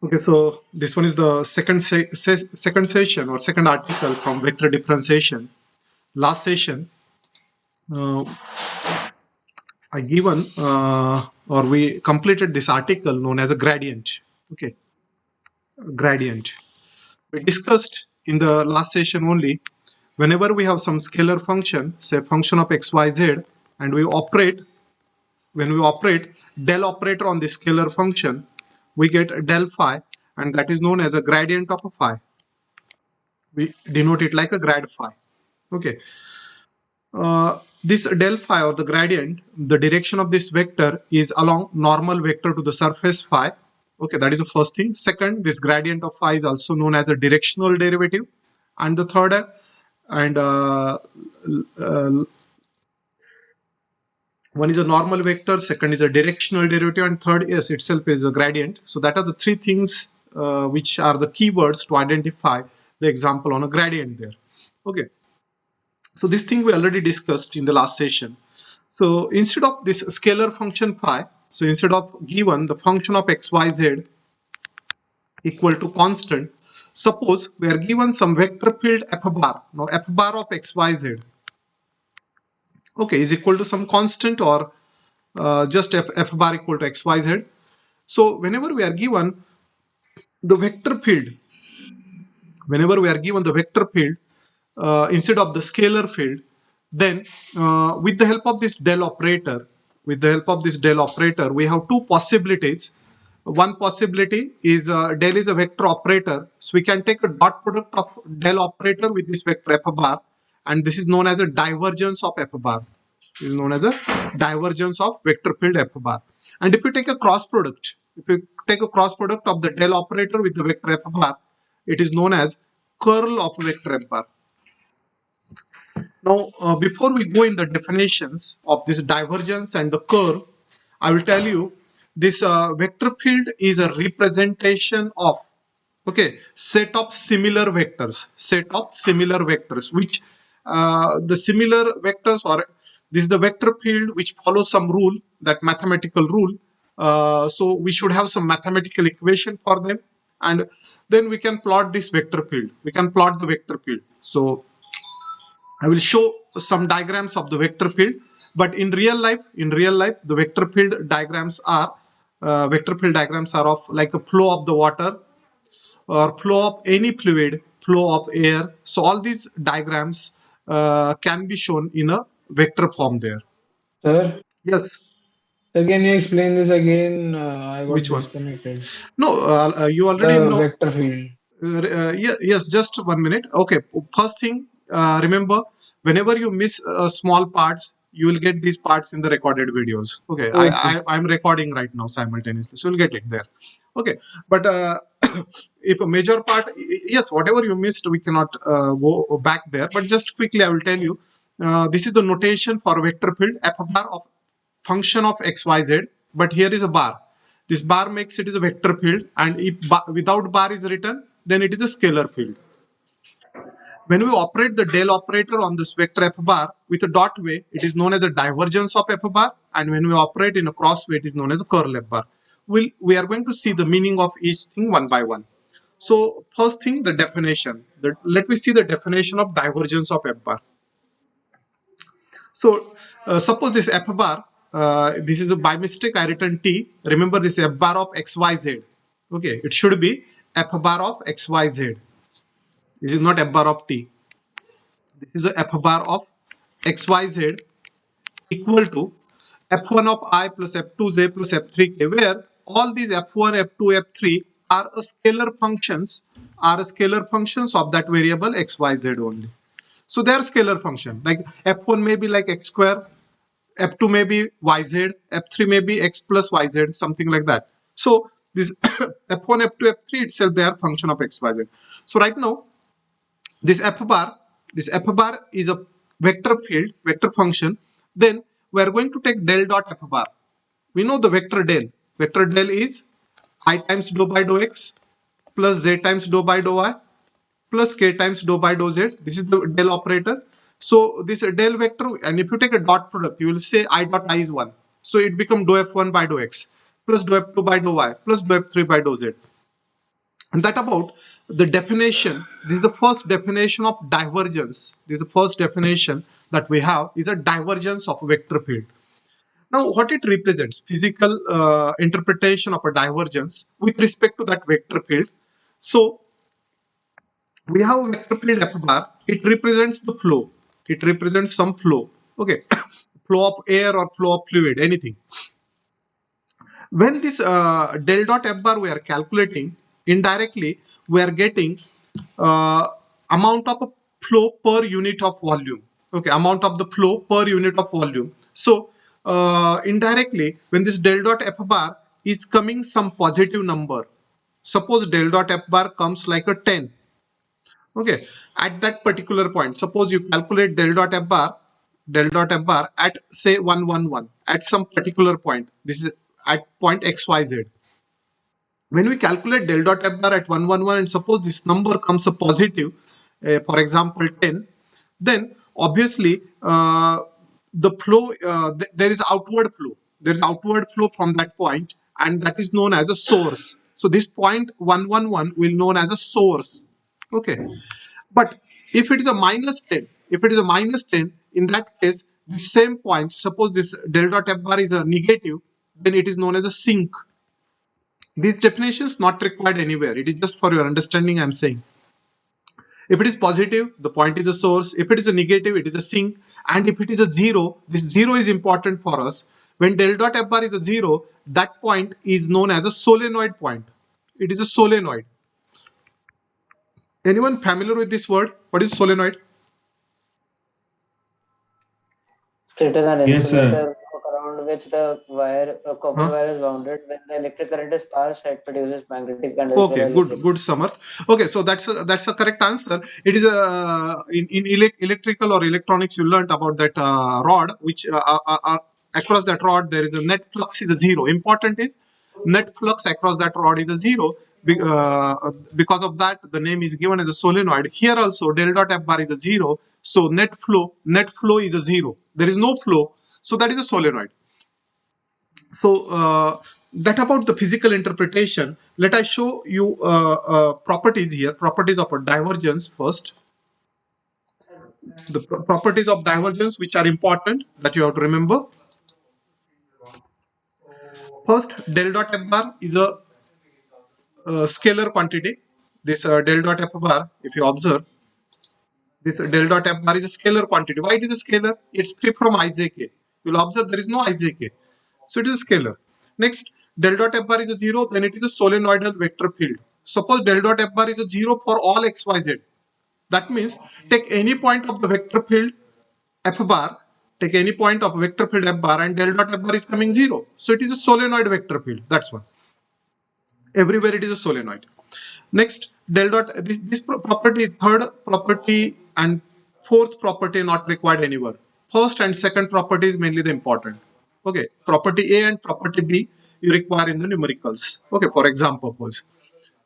Okay, so this one is the second session or second article from vector differentiation. Last session, uh, I given or we completed this article known as a gradient. Okay, gradient. We discussed in the last session only. Whenever we have some scalar function, say function of x, y, z, and when we operate del operator on the scalar function, we get del phi, and that is known as a gradient of a phi. We denote it like a grad phi. Okay. This del phi or the gradient, the direction of this vector is along normal vector to the surface phi. Okay, that is the first thing. Second, this gradient of phi is also known as a directional derivative. And the third, and one is a normal vector, second is a directional derivative, and third is itself is a gradient. So that are the three things which are the keywords to identify the example on a gradient there. Okay. So this thing we already discussed in the last session. So instead of this scalar function phi, so instead of given the function of x, y, z equal to constant, suppose we are given some vector field f bar. Now f bar of x, y, z, okay, is equal to some constant or just f bar equal to x, y, z. So whenever we are given the vector field, instead of the scalar field, then with the help of this del operator, we have two possibilities. One possibility is del is a vector operator, so we can take a dot product of del operator with this vector f bar, and this is known as a divergence of f bar. This is known as a divergence of vector field f bar. And if you take a cross product, of the del operator with the vector f bar, it is known as curl of vector f bar. Now, before we go in the definitions of this divergence and the curl, I will tell you this vector field is a representation of set of similar vectors, which the similar vectors, or this is the vector field which follows some rule, that mathematical rule. So we should have some mathematical equation for them, and then we can plot this vector field. So I will show some diagrams of the vector field, but in real life, the vector field diagrams are of like a flow of the water or flow of any fluid, flow of air. So all these diagrams can be shown in a vector form there. Sir, Yes. sir, can you explain this again? I got Which one? disconnected. No, you already The know. vector field. Yes, just 1 minute. Okay, first thing, remember, whenever you miss small parts, you will get these parts in the recorded videos. Okay, Okay. I'm recording right now simultaneously, so you'll get it there. Okay, but if a major part, yes, whatever you missed, we cannot go back there. But just quickly, I will tell you. This is the notation for vector field f bar of function of xyz, but here is a bar. This bar makes it is a vector field, and if without bar is written, then it is a scalar field. When we operate the del operator on this vector f bar with a dot way, it is known as a divergence of f bar, and when we operate in a cross way, it is known as a curl f bar. We are going to see the meaning of each thing one by one. So first thing, the definition. Let me see the definition of divergence of f bar. So suppose this f bar, this is a by mistake I written t. Remember this f bar of xyz. Okay, it should be f bar of xyz. This is not f bar of t. This is a f bar of xyz equal to f1 of I plus f2j plus f3k, where all these f1, f2, f3 are a scalar functions of that variable xyz only. So they are scalar function. Like f1 may be like x square, f2 may be yz, f3 may be x plus yz, something like that. So this f1, f2, f3 itself, they are function of x, yz. So right now, this f bar is a vector field, vector function. Then we are going to take del dot f bar. We know the vector del. Vector del is I times dou by dou x plus z times dou by dou y plus k times dou by dou z. This is the del operator. So this del vector, and if you take a dot product, you will say I dot I is 1. So it becomes dou f1 by dou x plus dou f2 by dou y plus dou f3 by dou z. And that about the definition. This is the first definition of divergence. This is the first definition that we have is a divergence of a vector field. Now, what it represents, physical interpretation of a divergence with respect to that vector field. So, we have a vector field f bar. It represents the flow. It represents some flow. Okay, flow of air or flow of fluid, anything. When this del dot f bar we are calculating, indirectly we are getting uh, amount of flow per unit of volume. Okay, amount of the flow per unit of volume. So indirectly, when this del dot f bar is coming some positive number, suppose del dot f bar comes like a 10. Okay, at that particular point, suppose you calculate del dot f bar at say 111 at some particular point. This is at point xyz. When we calculate del dot f bar at 111 and suppose this number comes a positive, for example 10, then obviously the flow, there is outward flow. There is outward flow from that point, and that is known as a source. So this point 111 will known as a source. Okay, but if it is a minus 10, if it is a minus 10, in that case, the same point, suppose this del dot f bar is a negative, then it is known as a sink. These definitions not required anywhere. It is just for your understanding I'm saying. If it is positive, the point is a source. If it is a negative, it is a sink. And if it is a zero, this zero is important for us. When del dot f bar is a zero, that point is known as a solenoid point. It is a solenoid. Anyone familiar with this word? What is solenoid? It is an Yes, sir. insulator around which the wire, copper Huh? wire is wounded. When the electric current is passed, it produces magnetic and as well Okay, as good, electric. good, Samar. Okay, so that's a correct answer. It is a in electrical or electronics you learned about that rod, which across that rod there is a net flux is a zero. Important is net flux across that rod is a zero. Because of that, the name is given as a solenoid. Here also del dot f bar is a zero, so net flow is a zero. There is no flow, so that is a solenoid. So that about the physical interpretation. Let I show you properties here, properties of a divergence first. The properties of divergence which are important that you have to remember. First, del dot f bar is a scalar quantity. This del dot f bar, if you observe, this del dot f bar is a scalar quantity. Why it is a scalar? It's free from ijk. You'll observe there is no ijk, so it is a scalar. Next, del dot f bar is a zero, then it is a solenoidal vector field. Suppose del dot f bar is a zero for all xyz. That means take any point of the vector field f bar, take any point of vector field f bar, and del dot f bar is coming zero. So it is a solenoid vector field. That's one. Everywhere it is a solenoid. Next, del dot this property, third property and fourth property not required anywhere. First and second property is mainly the important. Okay, property A and property B you require in the numericals. Okay, for example, purpose.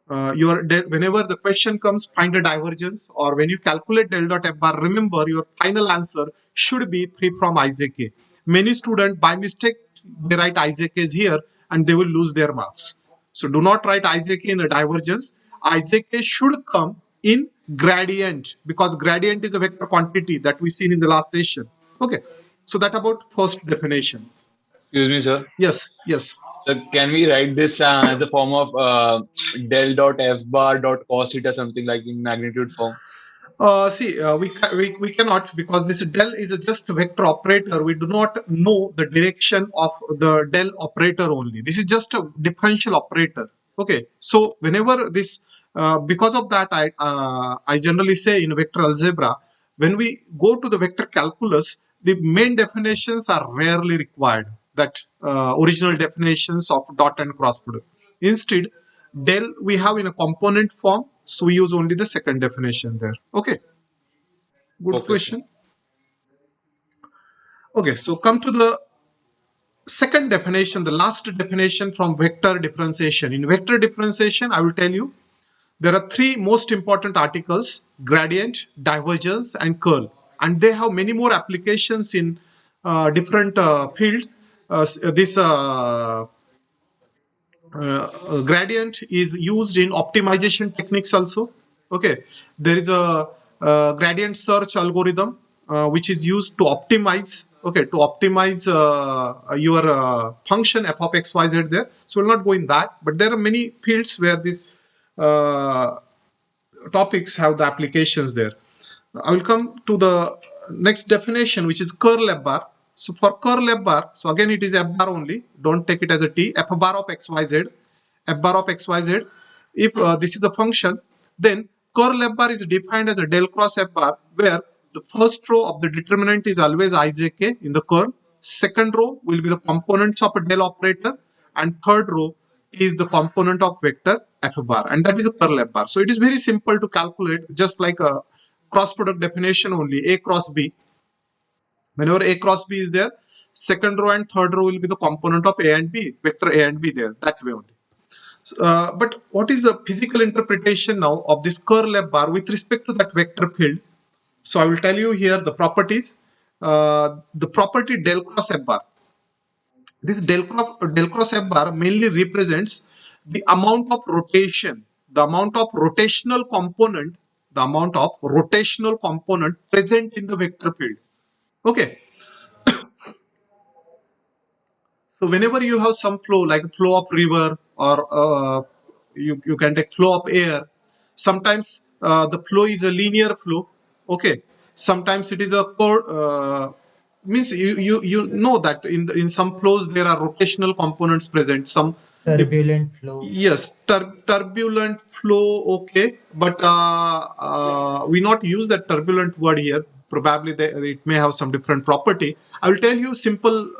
Whenever the question comes, find a divergence, or when you calculate del dot f bar, remember your final answer should be free from ijk. Many students by mistake they write ijk here and they will lose their marks. So do not write ijk in a divergence. Ijk should come in gradient, because gradient is a vector quantity that we seen in the last session. Okay, so that about first definition. Excuse me, sir. Yes, yes. So can we write this as a form of del dot f bar dot cos theta, something like in magnitude form? We cannot, because this del is just a vector operator. We do not know the direction of the del operator only. This is just a differential operator. Okay, so whenever this, because of that, I generally say in vector algebra, when we go to the vector calculus, the main definitions are rarely required. That original definitions of dot and cross product. Instead, del we have in a component form, so we use only the second definition there. Okay, good Okay, question. Okay, so come to the second definition, the last definition from vector differentiation. In vector differentiation, I will tell you there are three most important articles: gradient, divergence, and curl, and they have many more applications in different field. This gradient is used in optimization techniques also. Okay, there is a gradient search algorithm which is used to optimize, okay, to optimize your function f of x y z there. So we'll not go in that, but there are many fields where these uh, topics have the applications there. I will come to the next definition, which is curl f bar. So for curl f bar, so again it is f bar only. Don't take it as a t. F bar of x y z, f bar of x y z. If this is the function, then curl f bar is defined as a del cross f bar, where the first row of the determinant is always ijk in the curl. Second row will be the components of a del operator, and third row is the component of vector f bar, and that is a curl f bar. So it is very simple to calculate, just like a cross product definition only, a cross b. Whenever a cross b is there, second row and third row will be the component of a and b, vector a and b there, that way only. But what is the physical interpretation now of this curl f bar with respect to that vector field? So I will tell you here the properties. The property del cross f bar. This del cross f bar mainly represents the amount of rotation, the amount of rotational component, the amount of rotational component present in the vector field. Okay. So whenever you have some flow, like flow of river, or you can take flow of air, sometimes the flow is a linear flow. Okay. Sometimes it is a means you know that in some flows there are rotational components present. Some Turbulent flow. yes, turbulent flow. Okay, but we not use that turbulent word here. Probably it may have some different property. I will tell you simple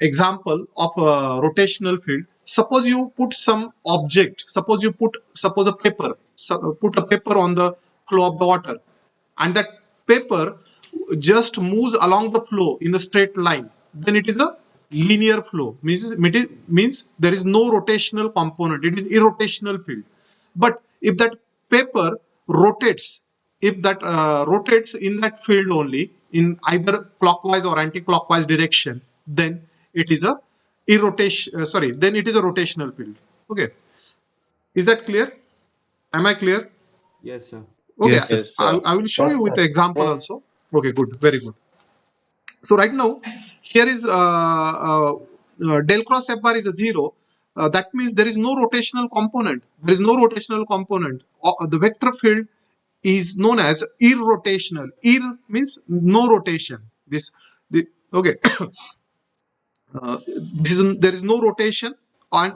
example of a rotational field. Suppose you put some object. Suppose you suppose a paper. So put a paper on the flow of the water, and that paper just moves along the flow in the straight line. Then it is a linear flow. Means there is no rotational component. It is irrotational field. But if that paper rotates, if that rotates in that field only in either clockwise or anti-clockwise direction, then it is a then it is a rotational field. Okay, is that clear? Am I clear? Yes, sir. Okay, Yes, sir. I will show Yes, you with sir. the example Yeah. also. Okay, good, very good. So right now, here is del cross f bar is a 0. That means there is no rotational component. There is no rotational component. The vector field is known as irrotational. Ir means no rotation. Okay. There is no rotation, and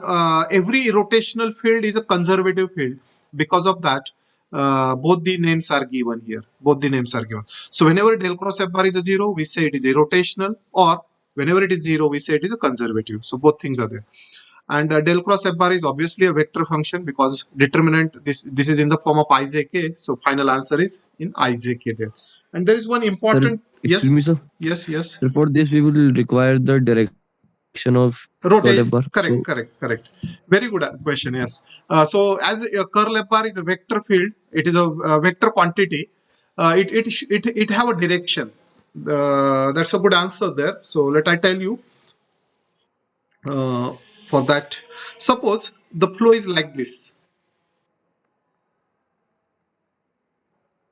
every rotational field is a conservative field. Because of that, both the names are given here. Both the names are given. So whenever del cross f bar is a 0, we say it is irrotational, or whenever it is 0, we say it is a conservative. So both things are there. And del cross f bar is obviously a vector function, because determinant this is in the form of ijk. So final answer is in ijk there. And there is one important yes, Excuse me, sir. yes. So for this, we will require the direction of curl f bar. Correct. Very good question. Yes. So as a curl f bar is a vector field, it is a vector quantity. It have a direction. That's a good answer there. So let I tell you. For that, suppose the flow is like this.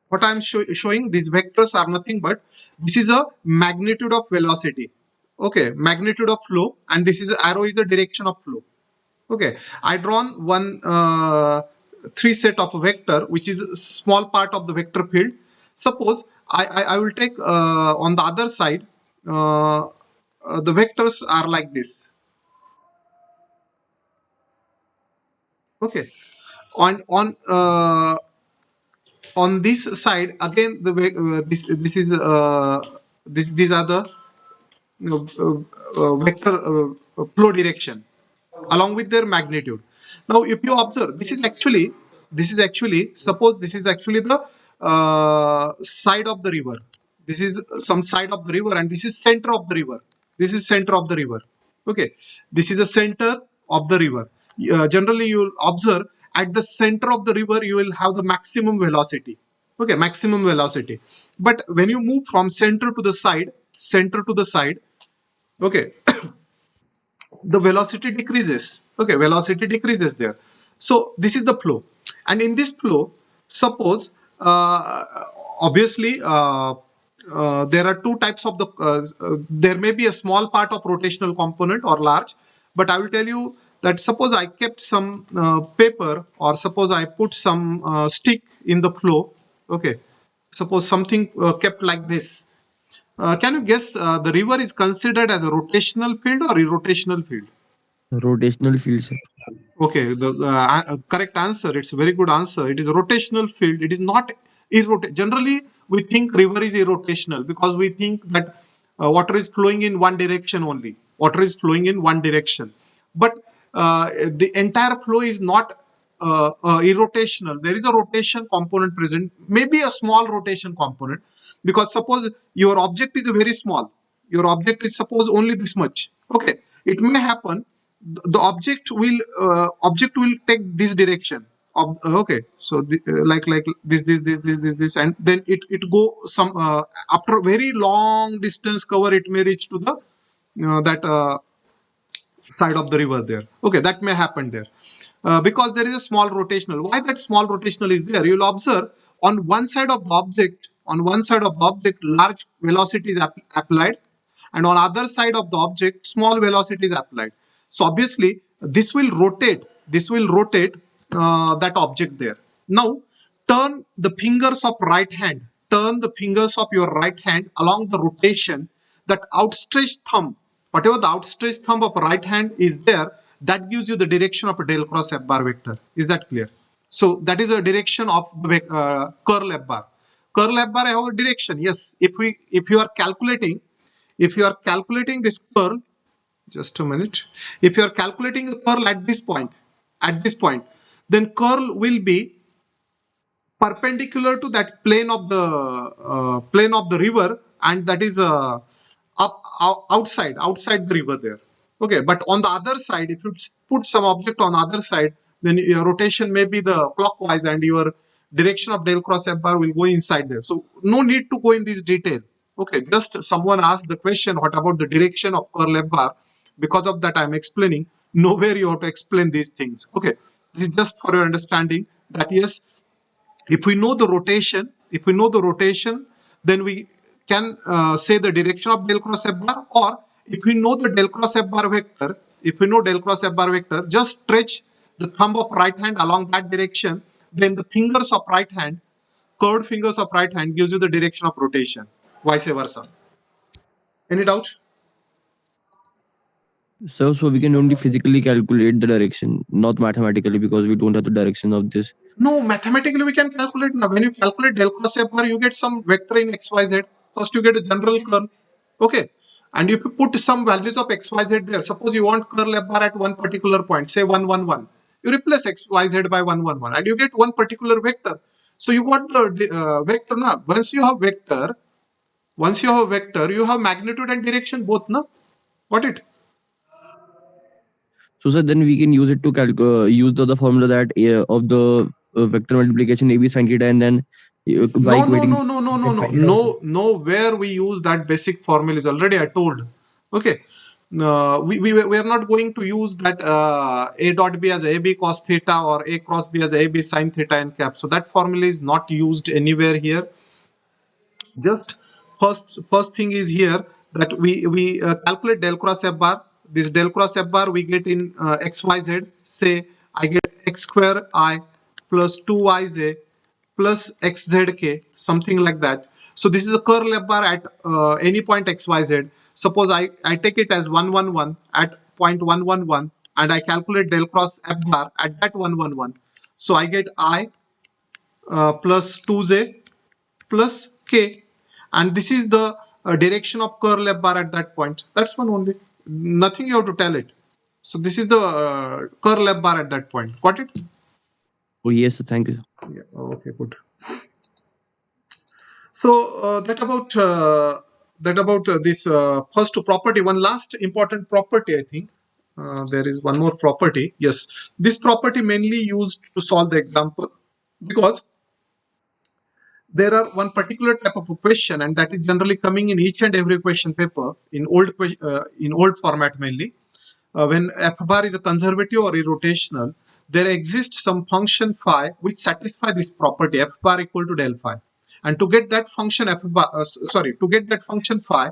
What I am showing, these vectors are nothing but this is a magnitude of velocity. Okay, magnitude of flow, and this is arrow is the direction of flow. Okay, I drawn one three set of a vector, which is a small part of the vector field. Suppose I will take on the other side, the vectors are like this. Okay, on this side again the this is these are the vector flow direction along with their magnitude. Now if you observe, this is actually suppose this is actually the side of the river. This is some side of the river, and this is center of the river. This is center of the river. Okay, this is a center of the river. Generally you will observe at the center of the river you will have the maximum velocity. Okay, maximum velocity. But when you move from center to the side, okay, the velocity decreases. Okay, velocity decreases there. So this is the flow, and in this flow, suppose obviously there are two types of the there may be a small part of rotational component or large, but I will tell you that suppose I kept some paper, or suppose I put some stick in the flow. Okay, suppose something kept like this. Can you guess the river is considered as a rotational field or irrotational field? Rotational field, sir. Okay, the correct answer. It's a very good answer. It is a rotational field. It is not irrotational. Generally, we think river is irrotational because we think that water is flowing in one direction only. Water is flowing in one direction, but the entire flow is not irrotational. There is a rotation component present. Maybe a small rotation component, because suppose your object is very small. Your object is suppose only this much. Okay, it may happen the object will take this direction. Okay, so like this, and then it go some after very long distance cover, it may reach to the that side of the river there. Okay, that may happen there because there is a small rotational. Why that small rotational is there? You'll observe on one side of the object, large velocity is applied, and on other side of the object, small velocity is applied. So obviously, this will rotate. That object there. Now, turn the fingers of right hand. Turn the fingers of your right hand along the rotation. That outstretched thumb, whatever the outstretched thumb of right hand is there, that gives you the direction of a del cross F bar vector. Is that clear? So that is a direction of the curl F bar. Curl F bar have a direction. Yes, if you are calculating this curl, just a minute. If you are calculating the curl at this point, then curl will be perpendicular to that plane of the river, and that is outside the river there. Okay, but on the other side, if you put some object on the other side, then your rotation may be the clockwise, and your direction of del cross F bar will go inside there. So no need to go in this detail. Okay, just someone asked the question, what about the direction of curl F bar? Because of that, I'm explaining. Nowhere you have to explain these things. Okay, this is just for your understanding that yes, if we know the rotation, then we can say the direction of del cross F bar, or if we know the del cross F bar vector, just stretch the thumb of right hand along that direction, then the fingers of right hand, curved fingers of right hand gives you the direction of rotation, vice versa. Any doubt? So we can only physically calculate the direction, not mathematically, because we don't have the direction of this. No, mathematically we can calculate now. When you calculate del cross F bar, you get some vector in xyz. First you get a general curl. Okay. And if you put some values of xyz there, suppose you want curl F bar at one particular point, say 1, 1, 1. You replace xyz by 1, 1, 1, and you get one particular vector. So you got the vector now. Once you have vector, you have magnitude and direction both, no? Got it? So sir, then we can use it to use the formula that of the vector multiplication AB sin theta, and then by equating. No. Where we use that basic formula is already I told. Okay. We are not going to use that A dot B as AB cos theta or A cross B as AB sin theta and cap. So that formula is not used anywhere here. Just first thing is here that we calculate del cross F bar. This del cross F bar we get in xyz. Say I get x square I plus 2yj plus xzk, something like that. So this is a curl F bar at any point xyz. Suppose I take it as 1, 1, 1 at point 1, 1, 1, and I calculate del cross F bar at that 1, 1, 1. So I get I plus 2j plus k, and this is the direction of curl F bar at that point. That's one only. Nothing you have to tell it. So this is the curl F bar at that point. Got it? Oh yes, sir, thank you. Yeah. Okay. Good. So that about this first property. One last important property, I think. There is one more property. Yes, this property mainly used to solve the example, because there are one particular type of a question, and that is generally coming in each and every question paper in old format mainly. when f bar is a conservative or irrotational, there exists some function phi which satisfy this property f bar equal to del phi. And to get that function to get that function phi,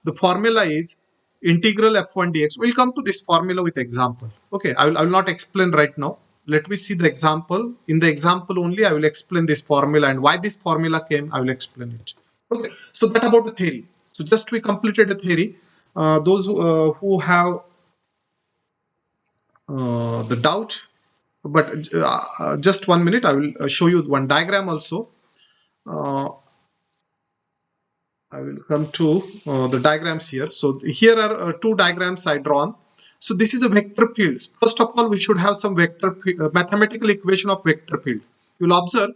the formula is integral f1 dx. We'll come to this formula with example. Okay, I will not explain right now. Let me see the example. In the example only, I will explain this formula, and why this formula came, I will explain it. Okay, so that about the theory. So just we completed the theory. Those who have the doubt, but just 1 minute, I will show you one diagram also. I will come to the diagrams here. So here are two diagrams I drawn. So this is a vector field. First of all, we should have some mathematical equation of vector field. You will observe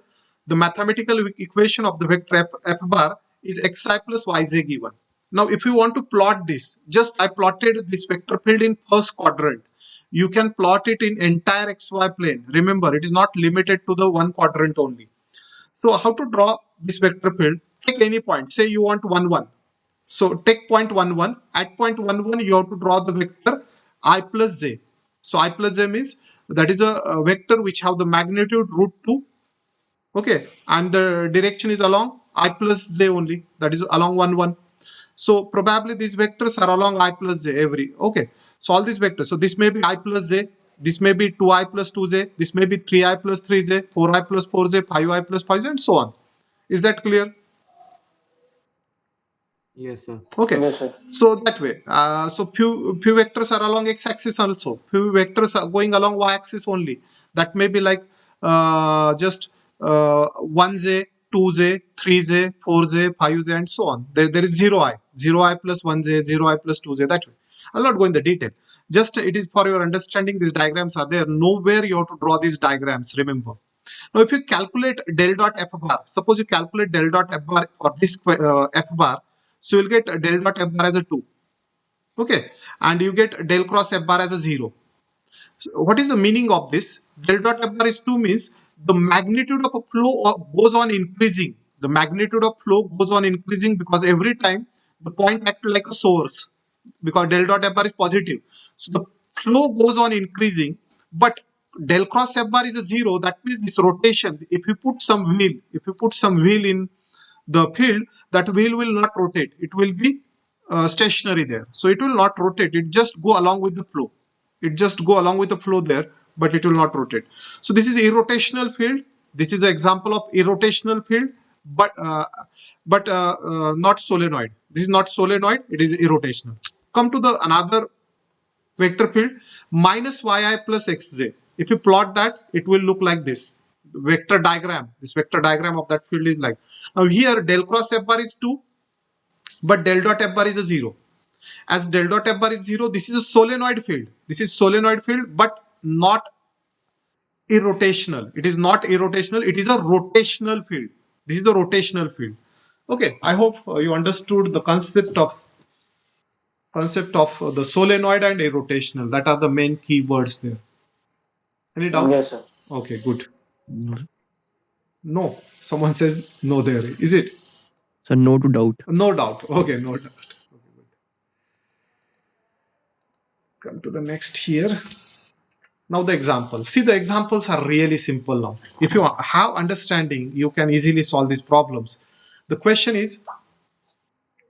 the mathematical equation of the vector f bar is xi plus yj given. Now, if you want to plot this, just I plotted this vector field in first quadrant. You can plot it in entire xy plane. Remember, it is not limited to the one quadrant only. So how to draw this vector field? Take any point. Say you want 1, 1. So take point 1, 1. At point 1, 1, you have to draw the vector I plus j. So I plus j means that is a vector which have the magnitude root 2. Okay. And the direction is along I plus j only. That is along 1, 1. So probably these vectors are along I plus j every. Okay. So all these vectors. So this may be I plus j. This may be 2i plus 2j. This may be 3i plus 3j, 4i plus 4j, 5i plus 5j, and so on. Is that clear? Yes, sir. Okay. Yes, sir. So that way. So few vectors are along x-axis also. Few vectors are going along y-axis only. That may be like just 1j, 2j, 3j, 4j, 5j, and so on. There is 0i. 0i plus 1j, 0i plus 2j. That way. I'll not go in the detail. Just it is for your understanding. These diagrams are there. Nowhere you have to draw these diagrams. Remember. Now, if you calculate del dot f bar, suppose you calculate del dot f bar for this f bar, so you'll get del dot f bar as a 2. Okay, and you get del cross f bar as a 0. So what is the meaning of this? Del dot f bar is 2 means the magnitude of a flow goes on increasing. The magnitude of flow goes on increasing because every time the point acts like a source, because del dot f bar is positive. So the flow goes on increasing, but del cross f bar is a 0. That means this rotation, if you put some wheel in the field, that wheel will not rotate. It will be stationary there. So it will not rotate. It just go along with the flow. It just go along with the flow there, but it will not rotate. So this is irrotational field. This is an example of irrotational field, but not solenoid. This is not solenoid. It is irrotational. Come to the another vector field minus yi plus xj. If you plot that, it will look like this. The vector diagram. This vector diagram of that field is like. Now here del cross f bar is 2, but del dot f bar is a 0. As del dot f bar is 0, this is a solenoid field. This is solenoid field, but not irrotational. It is not irrotational. It is a rotational field. This is the rotational field. Okay, I hope you understood the concept of the solenoid and irrotational. That are the main keywords there. Any doubt? Yes, sir. Okay, good. No, someone says no there. Is it? So no to doubt. No doubt. Okay, no doubt. Okay, good. Come to the next here. Now the examples. See, the examples are really simple now. If you have understanding, you can easily solve these problems. The question is,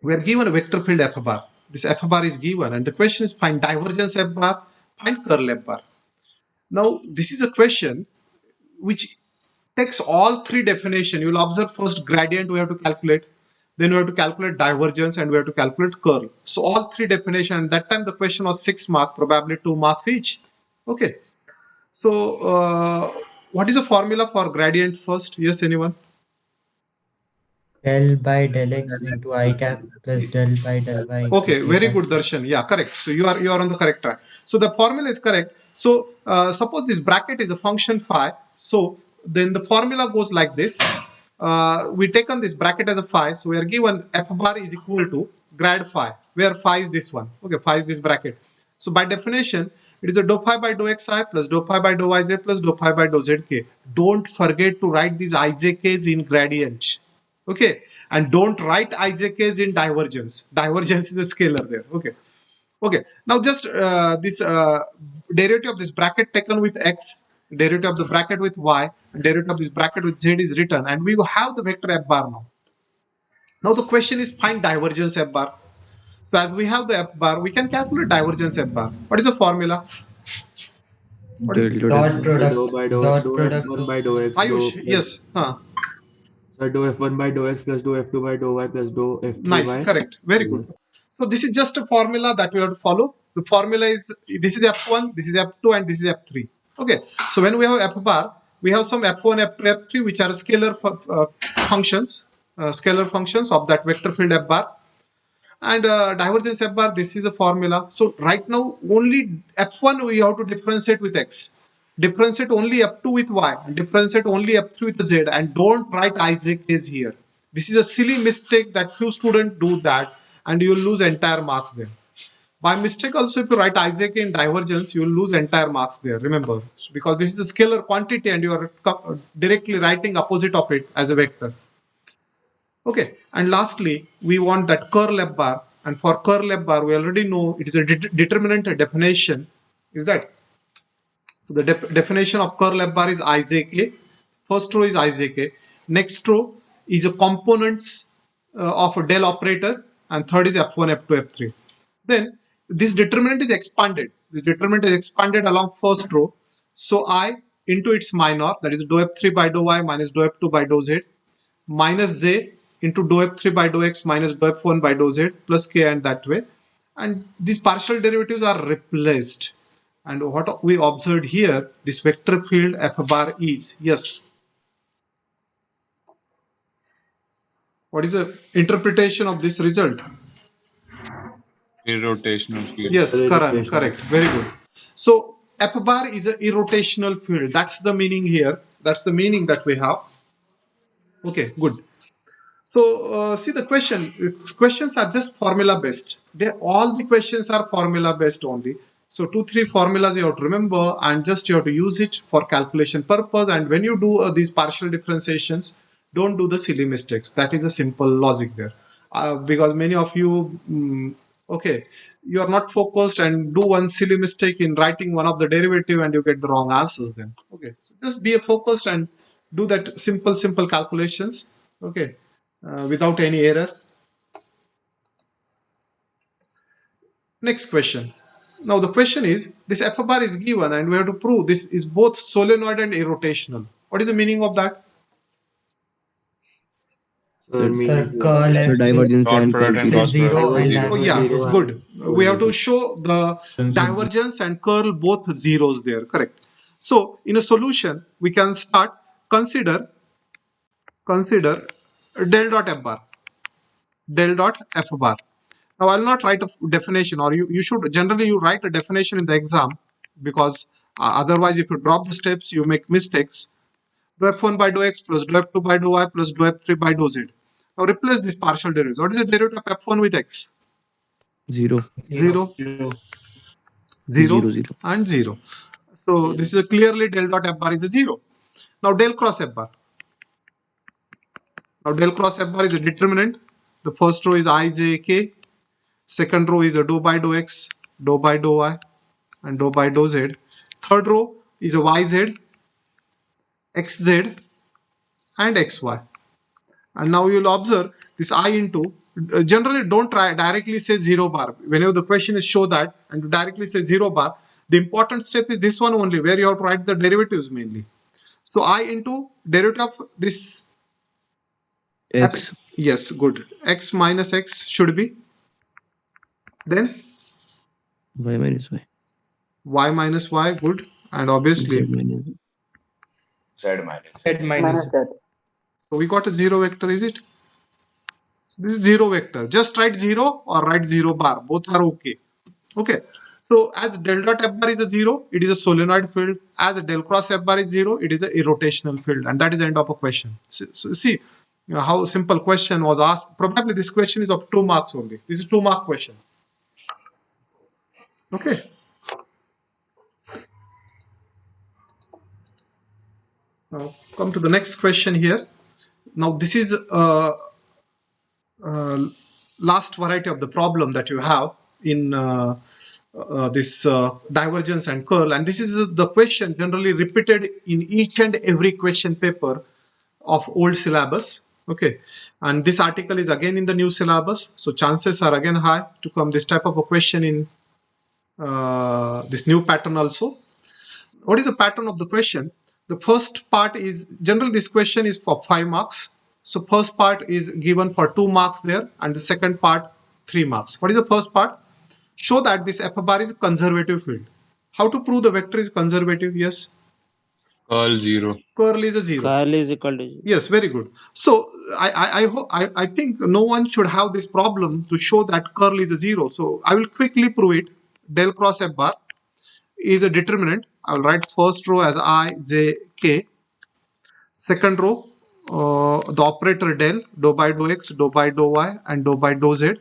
we are given a vector field f bar. This f bar is given, and the question is find divergence f bar, find curl f bar. Now, this is a question which takes all three definitions. You will observe first gradient we have to calculate, then we have to calculate divergence, and we have to calculate curl. So all three definitions, and that time the question was 6 marks, probably 2 marks each. Okay. So what is the formula for gradient first? Yes, anyone? Del by del x into I cap plus del by del y. Okay, into very I good, cap. Darshan. Yeah, correct. So you are on the correct track. So the formula is correct. So suppose this bracket is a function phi. So then the formula goes like this. We taken this bracket as a phi. So we are given f bar is equal to grad phi, where phi is this one. Okay, phi is this bracket. So by definition, it is a dou phi by dou xi plus dou phi by dou yz plus dou phi by dou zk. Don't forget to write these ijk's in gradient. Okay, and don't write ijk's in divergence. Divergence is a scalar there. Okay. Okay, now just this derivative of this bracket taken with x, derivative of the bracket with y, and derivative of this bracket with z is written, and we have the vector f bar now. Now the question is find divergence f bar. So as we have the f bar, we can calculate divergence f bar. What is the formula? What is Del Dot F. product. Dou by dou, Dot dou product. f1 by dou x, dou Ayush? Yes. so dou f1 by dou x plus dou f2 by dou y plus dou f3 Nice. by Correct. Very good. So this is just a formula that we have to follow. The formula is this is f1, this is f2, and this is f3. Okay. So when we have f bar, we have some f1, f2, f3, which are scalar functions, scalar functions of that vector field f bar. And divergence f bar, this is a formula. So right now only f1 we have to differentiate with x, differentiate only f2 with y, and differentiate only f3 with z, and don't write Isaac is here. This is a silly mistake that few students do that, and you will lose entire marks there. By mistake also, if you write Isaac in divergence, you will lose entire marks there, remember, because this is a scalar quantity and you are directly writing opposite of it as a vector. Okay, and lastly, we want that curl f bar, and for curl f bar, we already know it is a determinant definition. Is that? So the definition of curl f bar is Ijk. First row is Ijk. Next row is a components of a del operator, and third is f1, f2, f3. Then this determinant is expanded. This determinant is expanded along first row. So I into its minor, that is dou f3 by dou y minus dou f2 by dou z, minus j into dou f3 by dou x minus dou f1 by dou z plus k, and that way. And these partial derivatives are replaced. And what we observed here, this vector field f bar is, yes. What is the interpretation of this result? Irrotational field. Yes, correct, Irrotational. correct. Very good. So f bar is a irrotational field. That's the meaning here. That's the meaning that we have. Okay, good. So see the questions are just formula based. All the questions are formula based only. So 2-3 formulas you have to remember, and just you have to use it for calculation purpose. And when you do these partial differentiations, don't do the silly mistakes. That is a simple logic there. Because many of you, okay, you are not focused and do one silly mistake in writing one of the derivative, and you get the wrong answers then. Okay, so just be focused and do that simple calculations. Okay. Without any error. Next question. Now the question is, this f bar is given and we have to prove this is both solenoid and irrotational. What is the meaning of that? So that It's means Sir, curl the f divergence Dot and curl product and is zero. cross product zero is and zero. Oh yeah, Zero divergence good. and We have to zero. show the divergence and curl both zeros there, correct. So in a solution, we can start, consider del dot f bar, del dot f bar. Now I'll not write a definition, or you should generally you write a definition in the exam, because otherwise if you drop the steps you make mistakes. Dou f1 by dou x plus dou f2 by dou y plus dou f3 by dou z. Now replace this partial derivative. What is the derivative of f1 with x? Zero. 0, 0, Zero. Zero. and 0. So this is clearly del dot f bar is a 0. Now del cross f bar. Now del cross f bar is a determinant. The first row is I, j, k. Second row is a dou by dou x, dou by dou y, and dou by dou z. Third row is a yz, xz, and xy. And now you will observe this I into, generally don't try directly say 0 bar. Whenever the question is show that and you directly say 0 bar, the important step is this one only, where you have to write the derivatives mainly. So I into derivative of this X. yes, good. X minus x should be then Y minus Y. y minus y, good. And Z obviously, minus Y. Z minus that. so we got a 0 vector, is it? This is 0 vector. Just write 0 or write 0 bar. Both are okay. Okay. So as del dot f bar is a 0, it is a solenoid field. As del cross f bar is 0, it is a irrotational field. And that is the end of a question. So see how simple question was asked. Probably this question is of 2 marks only. This is 2-mark question. Okay. Now come to the next question here. Now this is last variety of the problem that you have in this divergence and curl, and this is the question generally repeated in each and every question paper of old syllabus. Okay, and this article is again in the new syllabus, so chances are again high to come this type of a question in this new pattern also. What is the pattern of the question? The first part is generally this question is for 5 marks. So first part is given for 2 marks there, and the second part 3 marks. What is the first part? Show that this f bar is a conservative field. How to prove the vector is conservative? Yes. Curl 0. Curl is a 0. Curl is equal to 0. Yes, very good. So I think no one should have this problem to show that curl is a 0. So I will quickly prove it. Del cross f bar is a determinant. I will write first row as I, J, K. Second row, the operator del, dou by dou x, dou by dou y, and dou by dou z.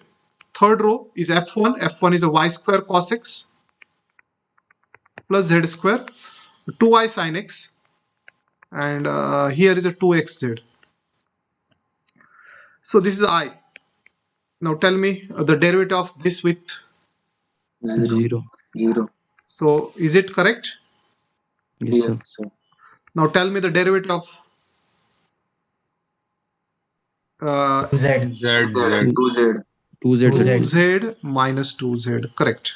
Third row is F1. F1 is a y square cos x plus z square, 2y sin x, and here is a 2xz. So this is I. Now tell me the derivative of this with 0. So is it correct? Yes, sir. Now tell me the derivative of Z. Z. 2z. 2z minus 2z, correct.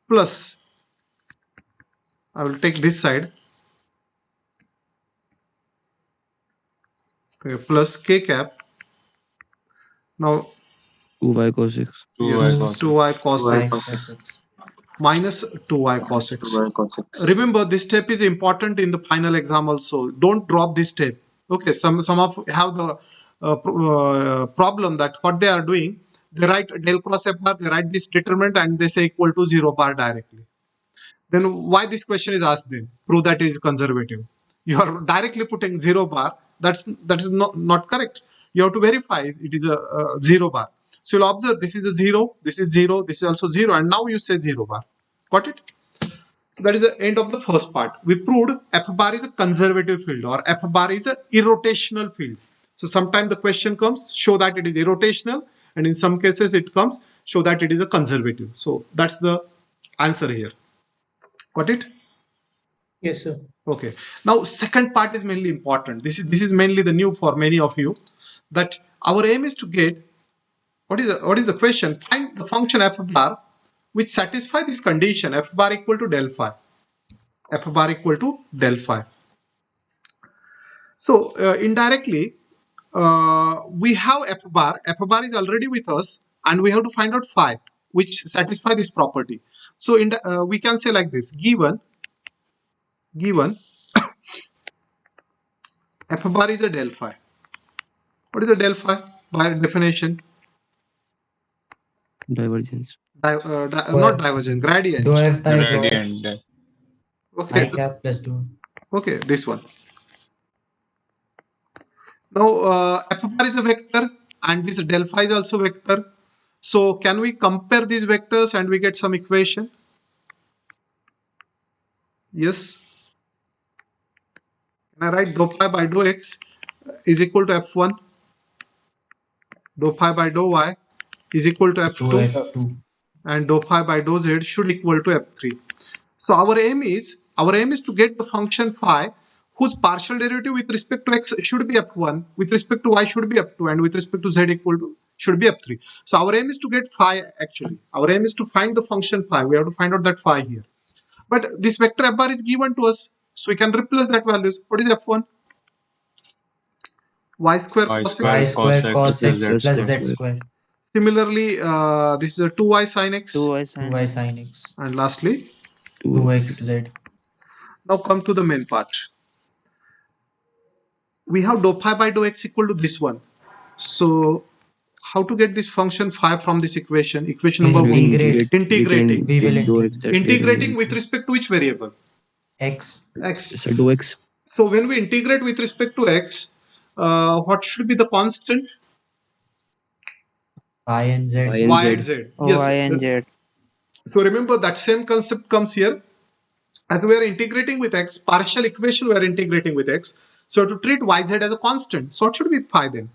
Plus, I will take this side. Okay, plus k cap. Now 2y cos x. 2y yes, cos 2y cos Y x cos x. minus 2y cos x. Remember, this step is important in the final exam also. Don't drop this step. Okay, some of have the problem that what they are doing, they write del cross f bar, they write this determinant and they say equal to 0 bar directly. Then why this question is asked then? Prove that it is conservative. You are directly putting 0 bar. That is not correct. You have to verify it is a 0 bar. So you'll observe this is a 0, this is 0, this is also 0, and now you say 0 bar. Got it? So that is the end of the first part. We proved f bar is a conservative field or f bar is a irrotational field. So sometimes the question comes, show that it is irrotational, and in some cases it comes, show that it is a conservative. So that's the answer here. Got it? Yes, sir. Okay. Now second part is mainly important. This is mainly the new for many of you, that our aim is to get what is the question? Find the function f bar which satisfy this condition f bar equal to del phi. F bar equal to del phi. So indirectly we have f bar. F bar is already with us, and we have to find out phi which satisfy this property. So we can say like this: given f bar is a del phi. What is a del phi by definition? Divergence. Not divergence, gradient. Dou f by dou x. gradient. Okay, I cap plus 2. okay, this one. Now f bar is a vector and this del phi is also vector. So can we compare these vectors and we get some equation? Yes. Can I write dou phi by dou x is equal to f1, dou phi by dou y is equal to Dou f2, f2. and dou phi by dou z should equal to f3. So our aim is to get the function phi whose partial derivative with respect to x should be f1, with respect to y should be f2, and with respect to z equal to should be f3. So our aim is to get phi actually. Our aim is to find the function phi. We have to find out that phi here. But this vector f bar is given to us, so we can replace that values. What is f1? Y square Y cos square Y x. square cos x Z plus square. z square. Similarly, this is a 2y sin x. 2y sin 2y sin x. And lastly, 2xz. now come to the main part. We have dou phi by dou x equal to this one. So how to get this function phi from this equation? Equation number one. Integrate. Integrating. We will dou x. Integrating with respect to which variable? x. X. So dou x. So when we integrate with respect to x, what should be the constant? Y and z. Y and Y Z. and z. y and z. So remember that same concept comes here. As we are integrating with x, partial equation we are integrating with x. So to treat yz as a constant, so what should be phi then?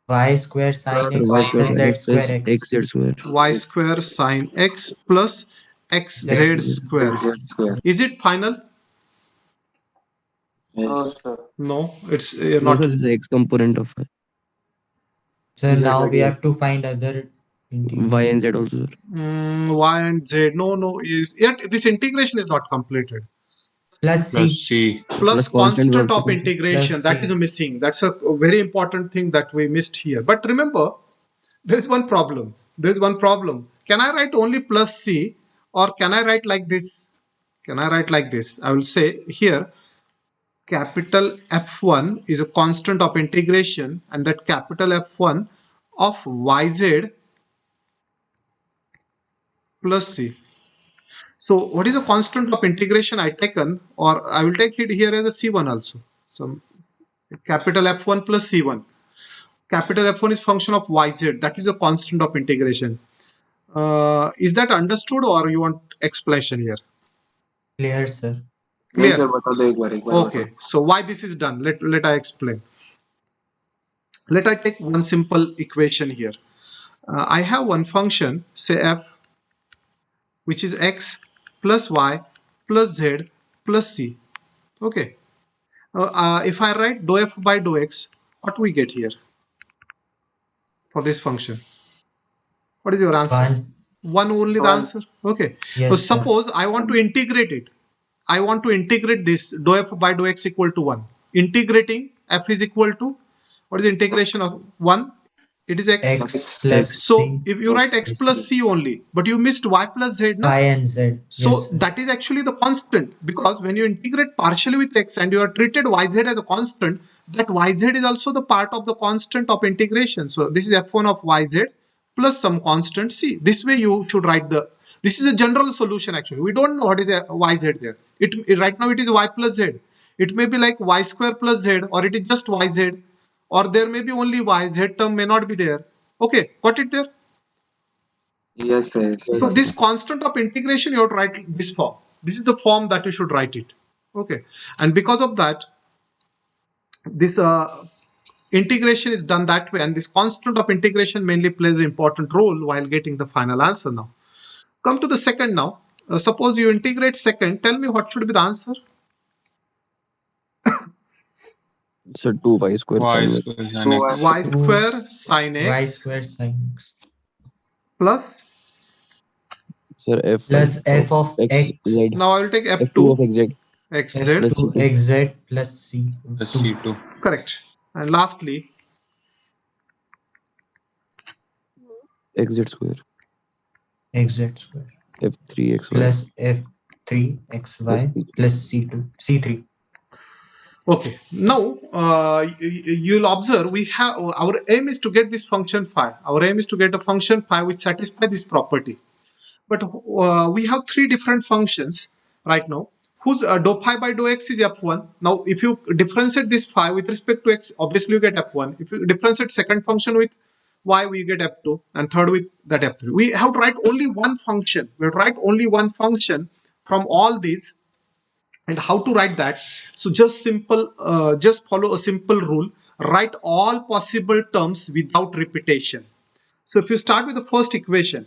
Y square sine x Y square plus sin z x plus square x. xz square. Y square sine x plus xz square. Is it final? No, sir. No, it's No, not. sir, this is x component of So Z now by we have dx. to find other integral. y and z also, sir. Y and Z. No, is yet this integration is not completed. Plus Plus c. C. Plus Plus constant constant also, of sir. integration, Plus that C. is missing. That's a very important thing that we missed here. But remember, there is one problem. There is one problem. Can I write only plus C, or can I write like this? Can I write like this? I will say here capital F1 is a constant of integration, and that capital F1 of yz plus C. So what is the constant of integration I taken, or I will take it here as a C1 also. Some capital F1 plus C1. Capital F1 is function of yz. That is a constant of integration. Is that understood, or you want explanation here? Clear, sir. नहीं Clear? Sir बता दो एक बार Okay. So why this is done? Let I explain. Let I take one simple equation here. I have one function, say f, which is x plus y plus z plus c. Okay. If I write dou f by dou x, what we get here for this function? What is your answer? 1. One only the One. answer. Okay. Yes, sir. Suppose I want to integrate it. I want to integrate this dou f by dou x equal to 1. Integrating f is equal to, what is the integration of 1? It is x. X plus So c. if you write x plus c only, but you missed y plus z, no? Y and z. So Yes, sir. that is actually the constant, because when you integrate partially with x and you are treated yz as a constant, that yz is also the part of the constant of integration. So this is f1 of yz plus some constant c. This way you should write this is a general solution actually. We don't know what is a yz there. Right now it is y plus z. It may be like y square plus z, or it is just yz, or there may be only y, z term may not be there. Okay, got it there? Yes sir. So this constant of integration, you have to write this form. This is the form that you should write it. Okay, and because of that, this integration is done that way, and this constant of integration mainly plays an important role while getting the final answer. Now come to the second. Now suppose you integrate second, tell me what should be the answer. So 2y square Y sin x. square sin x. Y square sine Y x square sine x. plus, Sir, f Plus f of x. z. now I will take F2 f2 of xz xz. plus F2 c2 xz plus c. Plus 2. C2. Correct. And lastly, xz square. xz square. F3 xy Plus f3 plus xy c2. plus c2. c3. okay, now you'll observe we have our aim is to get this function phi. Our aim is to get a function phi which satisfies this property. But we have three different functions right now whose dou phi by dou x is f1. Now if you differentiate this phi with respect to x, obviously you get f1. If you differentiate second function with y, we get f2, and third with that f3. We have to write only one function. We have to write only one function from all these. And how to write that? So just follow a simple rule. Write all possible terms without repetition. So if you start with the first equation,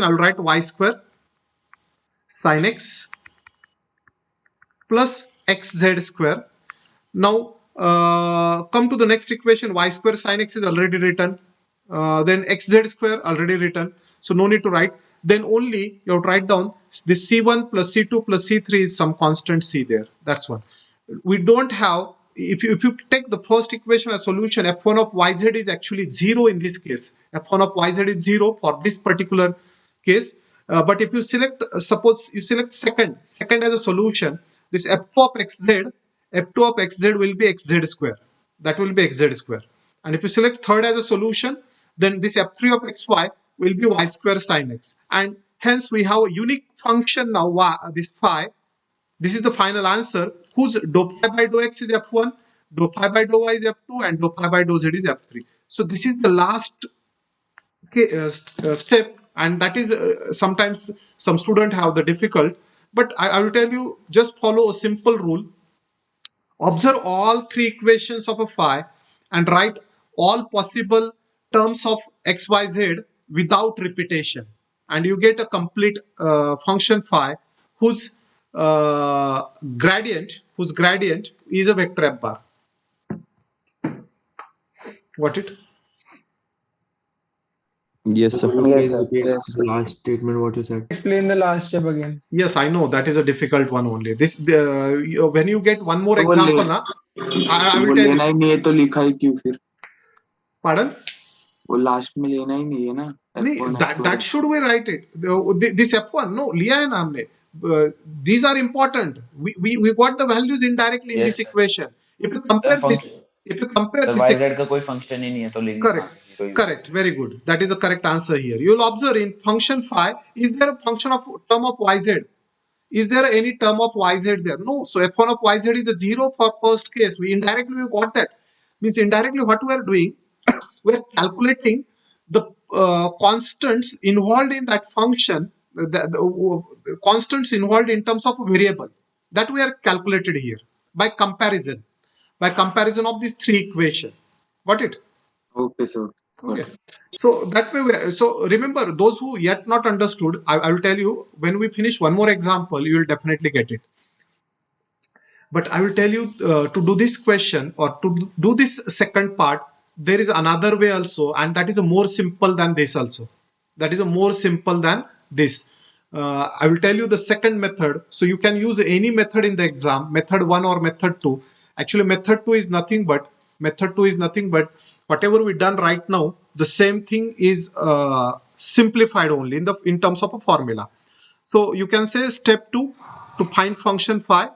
I'll write y square sine x plus xz square. Now come to the next equation. Y square sine x is already written. Then xz square already written. So no need to write. Then only you have to write down this c1 plus c2 plus c3 is some constant c there. That's one. We don't have, if you take the first equation as solution, f1 of yz is actually 0 in this case. F1 of yz is 0 for this particular case. But if you select, suppose you select second as a solution, this f2 of xz will be xz square. That will be xz square. And if you select third as a solution, then this f3 of xy will be y square sine x. And hence we have a unique function now, this phi. This is the final answer whose dou phi by dou x is f1, dou phi by dou y is f2, and dou phi by dou z is f3. So this is the last step, and that is sometimes some students have the difficult, but I will tell you, just follow a simple rule. Observe all three equations of a phi and write all possible terms of xyz without repetition, and you get a complete function phi whose gradient is a vector f bar. What it? Yes, sir. Could you Yes, please sir. repeat Yes. the last statement what you said? Explain the last step again. Yes, I know that is a difficult one only. This when you get one more तो वो example, ले na, I will वो tell लेना you. ही नहीं है तो लिखा ही क्यों फिर? Pardon? वो लास्ट में लेना ही नहीं है ना F1 that F2 should we write it? This F1 no लिया है ना हमने. These are important. We got the values indirectly in Yes, this sir. equation. If you The compare this, function if you compare the this, yz का कोई function ही नहीं है तो लेंगे कहाँ correct, से? Zero use correct, very good. That is the correct answer here. You will observe in function phi, is there a function of term of yz? Is there any term of yz there? No. So f1 of yz is a 0 for first case. We indirectly got that. Means indirectly what we are doing, we are calculating the constants involved in that function, the constants involved in terms of variable, that we are calculated here by comparison of these three equations. Got it? Okay, sir. Okay. So that way, so remember, those who yet not understood, I will tell you, when we finish one more example, you will definitely get it. But I will tell you, to do this question or to do this second part, there is another way also, and that is a more simple than this also. That is a more simple than this. I will tell you the second method. So you can use any method in the exam, method 1 or method 2. Actually, method 2 is nothing but whatever we done right now, the same thing is simplified only in terms of a formula. So you can say step 2, to find function phi,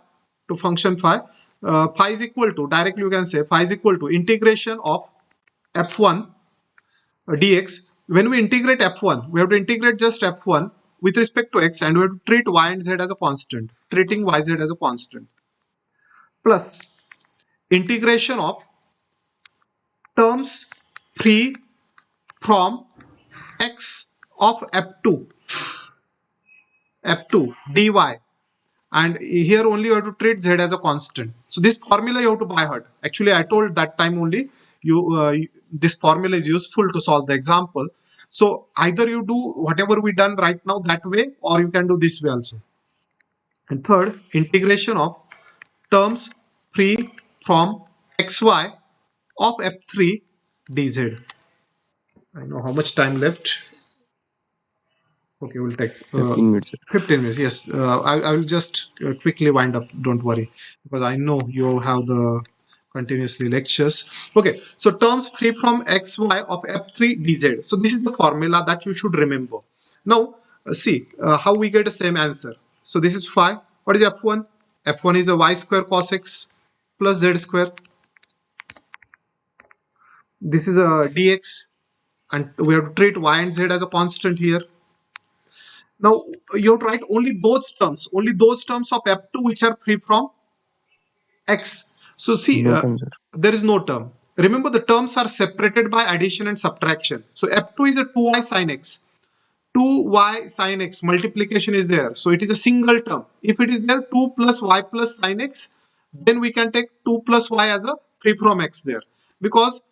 phi is equal to, directly you can say phi is equal to integration of f1 dx. When we integrate f1, we have to integrate just f1 with respect to x, and we have to treat y and z as a constant, treating yz as a constant, plus integration of terms free from x of f2 dy, and here only you have to treat z as a constant. So this formula you have to by heart. Actually, I told that time only this formula is useful to solve the example. So either you do whatever we done right now that way, or you can do this way also. And third, integration of terms free from xy of f3 dz. I know how much time left. Okay, we'll take 15 minutes. 15 minutes. Yes, I will just quickly wind up. Don't worry, because I know you have the continuously lectures. Okay, so terms free from xy of f3 dz. So this is the formula that you should remember. Now, see how we get the same answer. So this is phi. What is f1? F1 is a y square cos x plus z square. This is a dx, and we have to treat y and z as a constant here. Now you have to write only those terms of f2 which are free from x. So see, No term, sir. there is no term. Remember, the terms are separated by addition and subtraction. So f2 is a 2y sin x. 2y sin x multiplication is there. So it is a single term. If it is there 2 plus y plus sin x, then we can take 2 plus y as a free from x there, because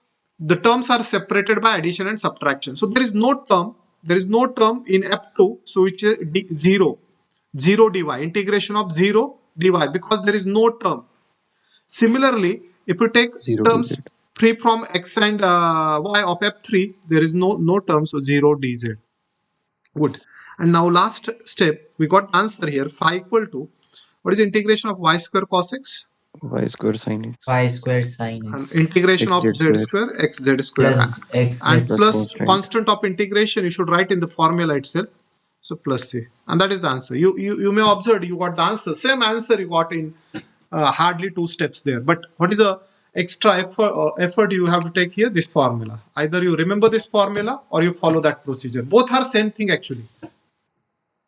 the terms are separated by addition and subtraction. So there is no term in f2, so which is 0 dy, integration of 0 dy, because there is no term. Similarly, if you take 0 terms dz. free from x and y of f3, there is no term, so 0 dz. Good. And now last step, we got answer here, phi equal to, what is integration of y square cos x Y square sin x. Y square sin and x integration of xz z square square x z square, plus x and z plus constant. constant of integration you should write in the formula itself. So plus c, and that is the answer. You may observe you got the answer, same answer you got in hardly 2 steps there. But what is the extra effort you have to take here? This formula. Either you remember this formula or you follow that procedure. Both are same thing actually.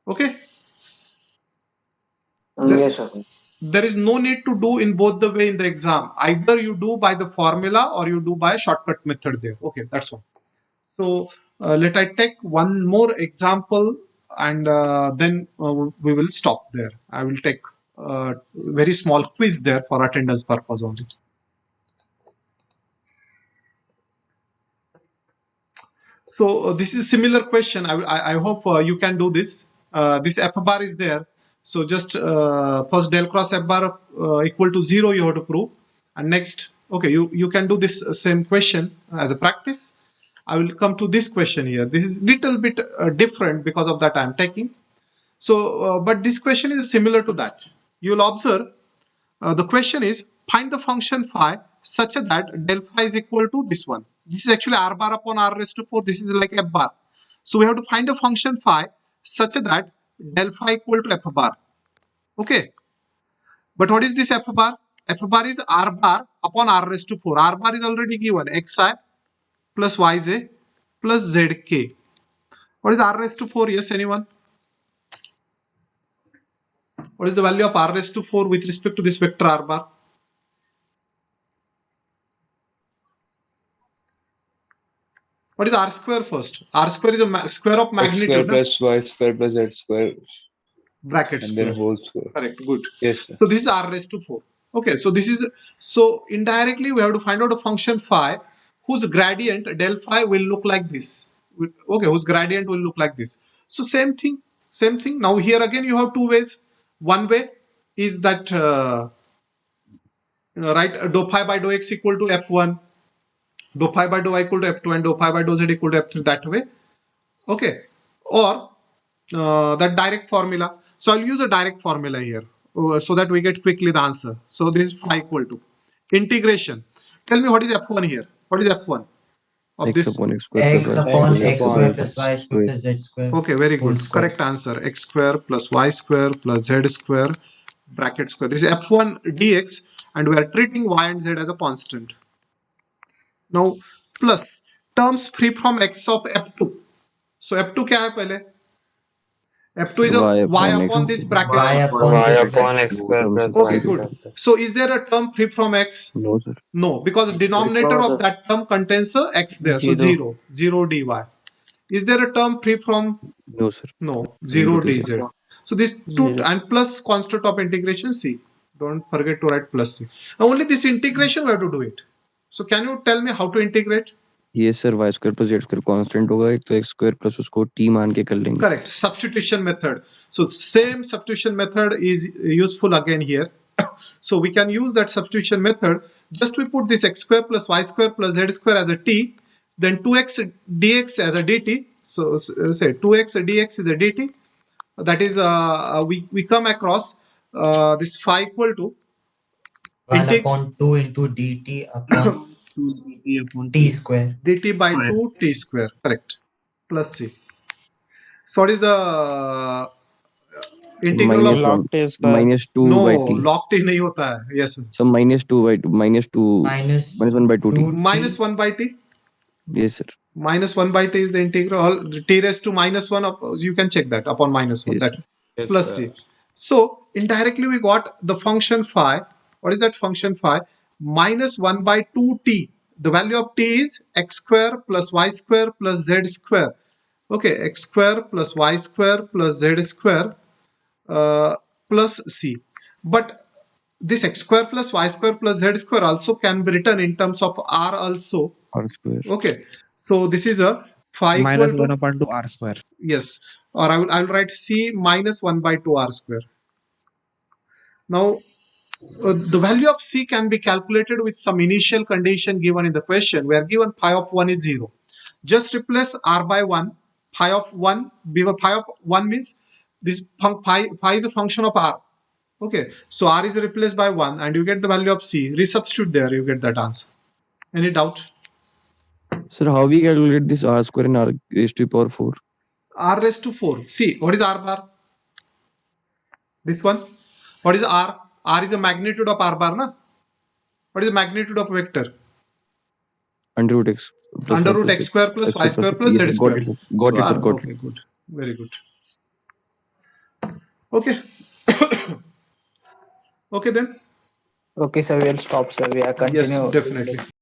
Okay. Yes, sir. There is no need to do in both the way in the exam. Either you do by the formula or you do by shortcut method there. Okay, that's all. So let I take one more example, and then we will stop there. I will take a very small quiz there for attendance purpose only. So this is similar question. I hope you can do this. This f bar is there. So just first del cross f bar equal to 0 you have to prove. And next, okay, you can do this same question as a practice. I will come to this question here. This is little bit different because of that I am taking. So, but this question is similar to that. You will observe the question is find the function phi such that del phi is equal to this one. This is actually r bar upon r raised to 4. This is like f bar. So we have to find a function phi such that del phi equal to f bar. Okay. But what is this f bar? F bar is r bar upon r raised to 4. R bar is already given xi plus yj plus zk. What is r raised to 4? Yes, anyone? What is the value of r raised to 4 with respect to this vector r bar? What is r square first? R square is a square of X square magnitude. plus y square plus z square Bracket and square. then whole square. Correct. Good. Yes, sir. So this is r raised to 4. Okay. So this is, so indirectly we have to find out a function phi whose gradient del phi will look like this. Okay. Whose gradient will look like this. So same thing. Same thing. Now here again you have two ways. One way is that right, dou phi by dou x equal to f1, dou phi by dou y equal to f2, and dou phi by dou z equal to f3, that way. Okay. Or that direct formula. So I'll use a direct formula here so that we get quickly the answer. So this is phi equal to integration. Tell me what is f1 here? What is f1 of X this? upon x square X plus y upon square x plus square z plus y square plus z square. Okay, very whole good. square. Correct answer. X square plus y square plus z square bracket square. This is f1 dx, and we are treating y and z as a constant. Now plus terms free from x of f2. So f2 क्या है पहले? F2 is a y upon this bracket. Y upon Y this upon bracket. x square plus Okay, y good. square. So is there a term free from x? No, sir. No, because denominator of that term contains a x there. So 0 dy. Is there a term free from? No, sir. No, 0 dz. dz. So this 2 and plus constant of integration c. Don't forget to write plus c. Now only this integration we have to do it. So can you tell me how to integrate? Yes, sir. Y square plus z square constant होगा एक तो x square plus उसको t मान के कर लेंगे. Correct. Substitution method. So same substitution method is useful again here. So we can use that substitution method. Just we put this x square plus y square plus z square as a t, then 2x dx as a dt. So say 2x dx is a dt. That is we come across this phi equal to 1 upon 2 into dt upon t square. dt by 2 t square. Correct. Plus c. So what is the integral of minus 2 no by t. log t नहीं होता है. Yes. So minus 2 by minus 1 by 2t. Minus 1 by t. Yes, sir. Minus 1 by t is the integral. T raised to minus 1 of, you can check that upon minus 1. Yes. That Yes, plus sir. c. So indirectly we got the function phi. What is that function phi? Minus 1 by 2t. The value of t is x square plus y square plus z square. Okay, x square plus y square plus z square plus c. But this x square plus y square plus z square also can be written in terms of r also. R square. Okay, so this is a phi minus equal 1 to, upon 2 r square. yes, or I will write c minus 1 by 2 r square. Now the value of c can be calculated with some initial condition given in the question. We are given phi of 1 is 0. Just replace r by 1. Phi of 1, phi of 1 means this phi is a function of r. Okay, so r is replaced by 1 and you get the value of c. Resubstitute there, you get that answer. Any doubt? Sir, how we calculate this r square and r raised to the power 4? R raised to 4. See, what is r bar? This one. What is r? R is a magnitude of r bar, na? What is the magnitude of vector? Under root x. plus Under y root plus x z. square plus y square plus Yes, z sir. square. Got So it, sir. R, Got okay, it. good. Very good. Okay. Okay then. Okay, sir, we'll stop, sir. We are Yes, continue. definitely.